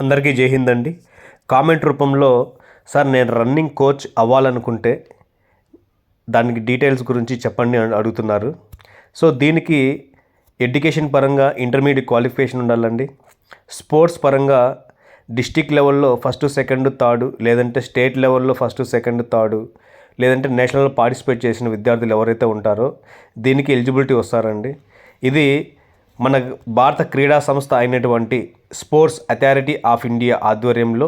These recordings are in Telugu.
అందరికీ జై హింద్ అండి. కామెంట్ రూపంలో సార్ నేను రన్నింగ్ కోచ్ అవ్వాలనుకుంటే దానికి డీటెయిల్స్ గురించి చెప్పండి అని అడుగుతున్నారు. సో దీనికి ఎడ్యుకేషన్ పరంగా ఇంటర్మీడియట్ క్వాలిఫికేషన్ ఉండాలండి. స్పోర్ట్స్ పరంగా డిస్టిక్ లెవెల్లో ఫస్ట్ సెకండ్ థర్డ్, లేదంటే స్టేట్ లెవెల్లో ఫస్ట్ సెకండ్ థర్డ్, లేదంటే నేషనల్ పార్టిసిపేట్ చేసిన విద్యార్థులు ఎవరైతే ఉంటారో దీనికి ఎలిజిబిలిటీ వస్తారండి. ఇది మన భారత క్రీడా సంస్థ అయినటువంటి స్పోర్ట్స్ అథారిటీ ఆఫ్ ఇండియా ఆధ్వర్యంలో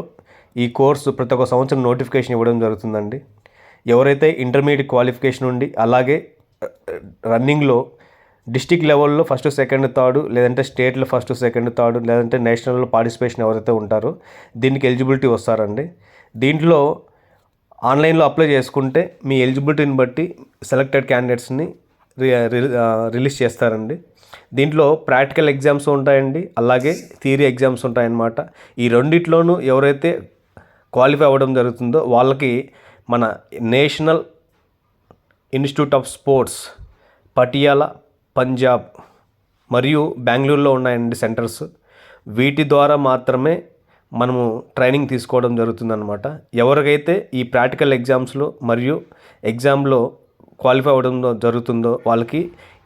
ఈ కోర్సు ప్రతి ఒక్క సంవత్సరం నోటిఫికేషన్ ఇవ్వడం జరుగుతుందండి. ఎవరైతే ఇంటర్మీడియట్ క్వాలిఫికేషన్ ఉండి అలాగే రన్నింగ్లో డిస్టిక్ లెవెల్లో ఫస్ట్ సెకండ్ థర్డ్, లేదంటే స్టేట్లో ఫస్ట్ సెకండ్ థర్డ్, లేదంటే నేషనల్లో పార్టిసిపేషన్ ఎవరైతే ఉంటారో దీనికి ఎలిజిబిలిటీ వస్తారండి. దీంట్లో ఆన్లైన్లో అప్లై చేసుకుంటే మీ ఎలిజిబిలిటీని బట్టి సెలెక్టెడ్ క్యాండిడేట్స్ని రిలీజ్ చేస్తారండి. దీంట్లో ప్రాక్టికల్ ఎగ్జామ్స్ ఉంటాయండి, అలాగే థియరీ ఎగ్జామ్స్ ఉంటాయన్నమాట. ఈ రెండిట్లోనూ ఎవరైతే క్వాలిఫై అవ్వడం జరుగుతుందో వాళ్ళకి మన national institute of sports Patiala, Punjab మరియు బెంగళూరులో ఉన్నాయండి సెంటర్స్. వీటి ద్వారా మాత్రమే మనము ట్రైనింగ్ తీసుకోవడం జరుగుతుందన్నమాట. ఎవరికైతే ఈ ప్రాక్టికల్ ఎగ్జామ్స్లో మరియు ఎగ్జామ్లో క్వాలిఫై అవ్వడం జరుగుతుందో వాళ్ళకి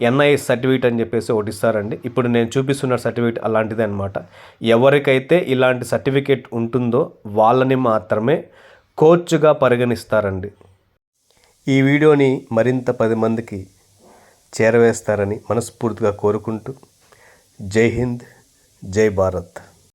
ఎన్ఐఎస్ సర్టిఫికేట్ అని చెప్పేసి ఒకటి ఇస్తారండి. ఇప్పుడు నేను చూపిస్తున్న సర్టిఫికేట్ అలాంటిదే అనమాట. ఎవరికైతే ఇలాంటి సర్టిఫికేట్ ఉంటుందో వాళ్ళని మాత్రమే కోచ్గా పరిగణిస్తారండి. ఈ వీడియోని మరింత 10 మందికి చేరవేస్తారని మనస్ఫూర్తిగా కోరుకుంటూ జై హింద్, జై భారత్.